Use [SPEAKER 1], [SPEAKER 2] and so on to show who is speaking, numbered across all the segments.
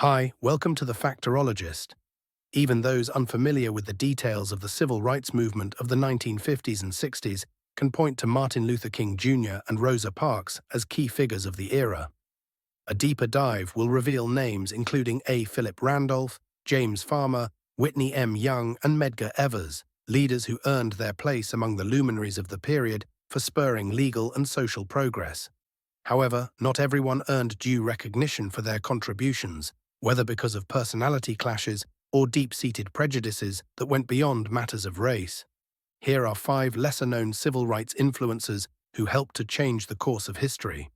[SPEAKER 1] Hi, welcome to the Factorologist. Even those unfamiliar with the details of the civil rights movement of the 1950s and 60s can point to Martin Luther King Jr. and Rosa Parks as key figures of the era. A deeper dive will reveal names including A. Philip Randolph, James Farmer, Whitney M. Young, and Medgar Evers, leaders who earned their place among the luminaries of the period for spurring legal and social progress. However, not everyone earned due recognition for their contributions, whether because of personality clashes or deep-seated prejudices that went beyond matters of race. Here are 5 lesser-known civil rights influencers who helped to change the course of history.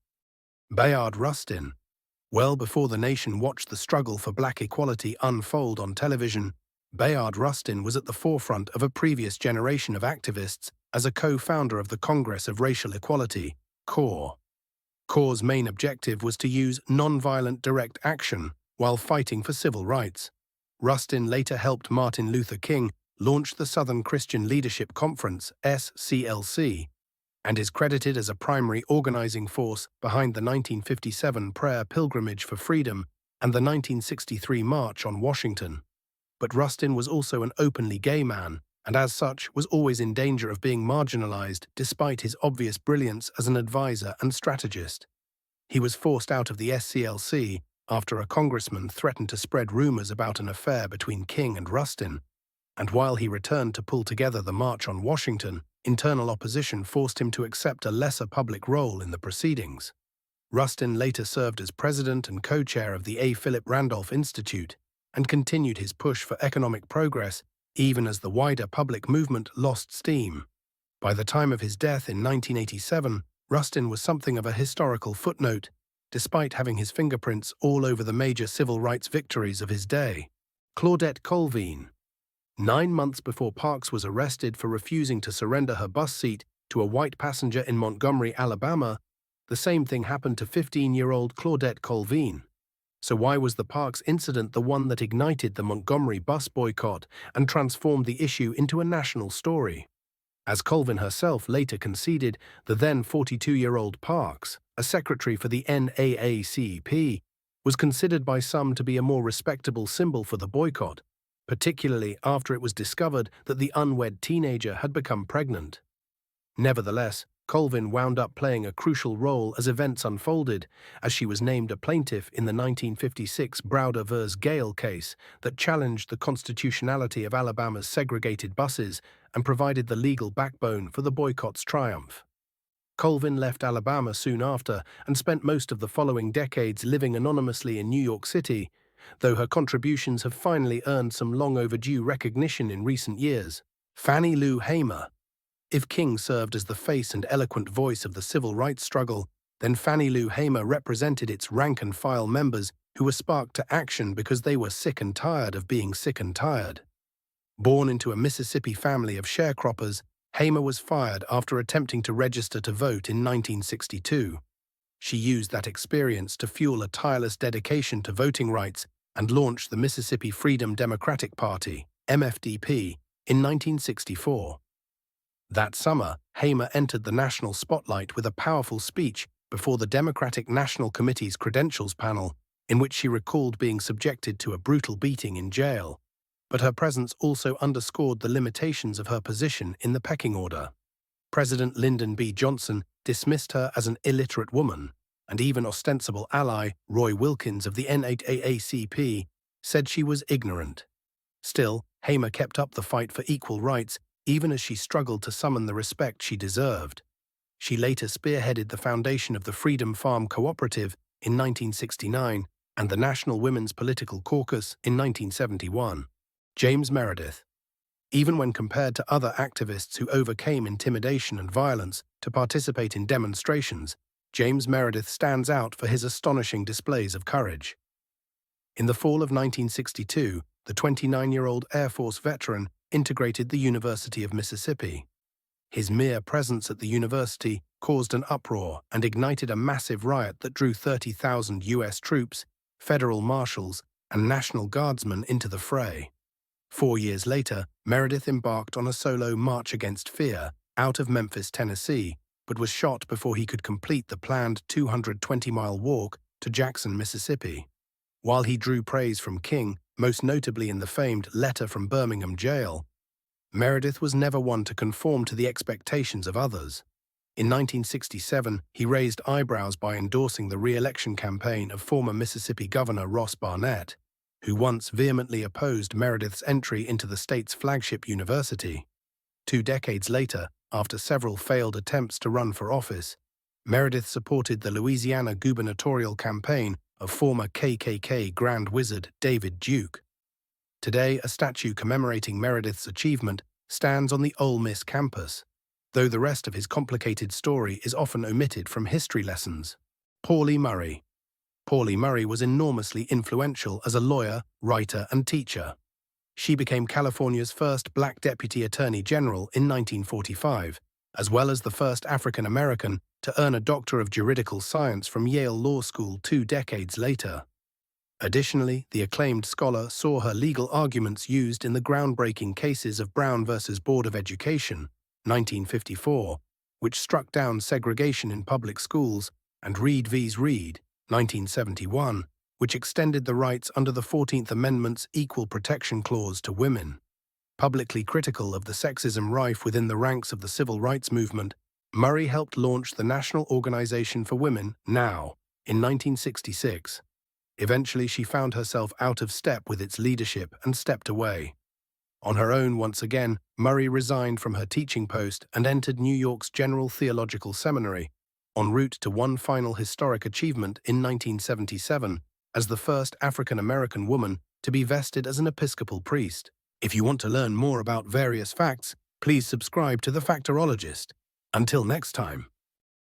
[SPEAKER 1] Bayard Rustin. Well before the nation watched the struggle for black equality unfold on television, Bayard Rustin was at the forefront of a previous generation of activists as a co-founder of the Congress of Racial Equality, CORE. CORE's main objective was to use non-violent direct action while fighting for civil rights. Rustin later helped Martin Luther King launch the Southern Christian Leadership Conference, SCLC, and is credited as a primary organizing force behind the 1957 Prayer Pilgrimage for Freedom and the 1963 March on Washington. But Rustin was also an openly gay man, and as such was always in danger of being marginalized despite his obvious brilliance as an advisor and strategist. He was forced out of the SCLC after a congressman threatened to spread rumors about an affair between King and Rustin, and while he returned to pull together the March on Washington, internal opposition forced him to accept a lesser public role in the proceedings. Rustin later served as president and co-chair of the A. Philip Randolph Institute and continued his push for economic progress even as the wider public movement lost steam. By the time of his death in 1987, Rustin was something of a historical footnote, despite having his fingerprints all over the major civil rights victories of his day. Claudette Colvin. 9 months before Parks was arrested for refusing to surrender her bus seat to a white passenger in Montgomery, Alabama, the same thing happened to 15-year-old Claudette Colvin. So why was the Parks incident the one that ignited the Montgomery bus boycott and transformed the issue into a national story? As Colvin herself later conceded, the then 42-year-old Parks, a secretary for the NAACP, was considered by some to be a more respectable symbol for the boycott, particularly after it was discovered that the unwed teenager had become pregnant. Nevertheless, Colvin wound up playing a crucial role as events unfolded, as she was named a plaintiff in the 1956 Browder vs. Gale case that challenged the constitutionality of Alabama's segregated buses and provided the legal backbone for the boycott's triumph. Colvin left Alabama soon after and spent most of the following decades living anonymously in New York City, though her contributions have finally earned some long-overdue recognition in recent years. Fannie Lou Hamer. If King served as the face and eloquent voice of the civil rights struggle, then Fannie Lou Hamer represented its rank-and-file members who were sparked to action because they were sick and tired of being sick and tired. Born into a Mississippi family of sharecroppers, Hamer was fired after attempting to register to vote in 1962. She used that experience to fuel a tireless dedication to voting rights and launched the Mississippi Freedom Democratic Party, MFDP, in 1964. That summer, Hamer entered the national spotlight with a powerful speech before the Democratic National Committee's credentials panel, in which she recalled being subjected to a brutal beating in jail. But her presence also underscored the limitations of her position in the pecking order. President Lyndon B. Johnson dismissed her as an illiterate woman, and even ostensible ally Roy Wilkins of the NAACP said she was ignorant. Still, Hamer kept up the fight for equal rights even as she struggled to summon the respect she deserved. She later spearheaded the foundation of the Freedom Farm Cooperative in 1969 and the National Women's Political Caucus in 1971. James Meredith. Even when compared to other activists who overcame intimidation and violence to participate in demonstrations, James Meredith stands out for his astonishing displays of courage. In the fall of 1962, the 29-year-old Air Force veteran integrated the University of Mississippi. His mere presence at the university caused an uproar and ignited a massive riot that drew 30,000 U.S. troops, federal marshals, and National Guardsmen into the fray. 4 years later, Meredith embarked on a solo March Against Fear out of Memphis, Tennessee, but was shot before he could complete the planned 220-mile walk to Jackson, Mississippi. While he drew praise from King, most notably in the famed Letter from Birmingham Jail, Meredith was never one to conform to the expectations of others. In 1967, he raised eyebrows by endorsing the re-election campaign of former Mississippi Governor Ross Barnett, who once vehemently opposed Meredith's entry into the state's flagship university. 2 decades later, after several failed attempts to run for office, Meredith supported the Louisiana gubernatorial campaign of former KKK Grand Wizard David Duke. Today, a statue commemorating Meredith's achievement stands on the Ole Miss campus, though the rest of his complicated story is often omitted from history lessons. Pauli Murray. Pauli Murray was enormously influential as a lawyer, writer, and teacher. She became California's first black deputy attorney general in 1945, as well as the first African American to earn a Doctor of Juridical Science from Yale Law School 2 decades later. Additionally, the acclaimed scholar saw her legal arguments used in the groundbreaking cases of Brown v. Board of Education, 1954, which struck down segregation in public schools, and Reed v. Reed, 1971, which extended the rights under the 14th Amendment's Equal Protection Clause to women. Publicly critical of the sexism rife within the ranks of the civil rights movement, Murray helped launch the National Organization for Women, NOW, in 1966. Eventually, she found herself out of step with its leadership and stepped away. On her own once again, Murray resigned from her teaching post and entered New York's General Theological Seminary, en route to one final historic achievement in 1977 as the first African-American woman to be vested as an Episcopal priest. If you want to learn more about various facts, please subscribe to The Factorologist. Until next time.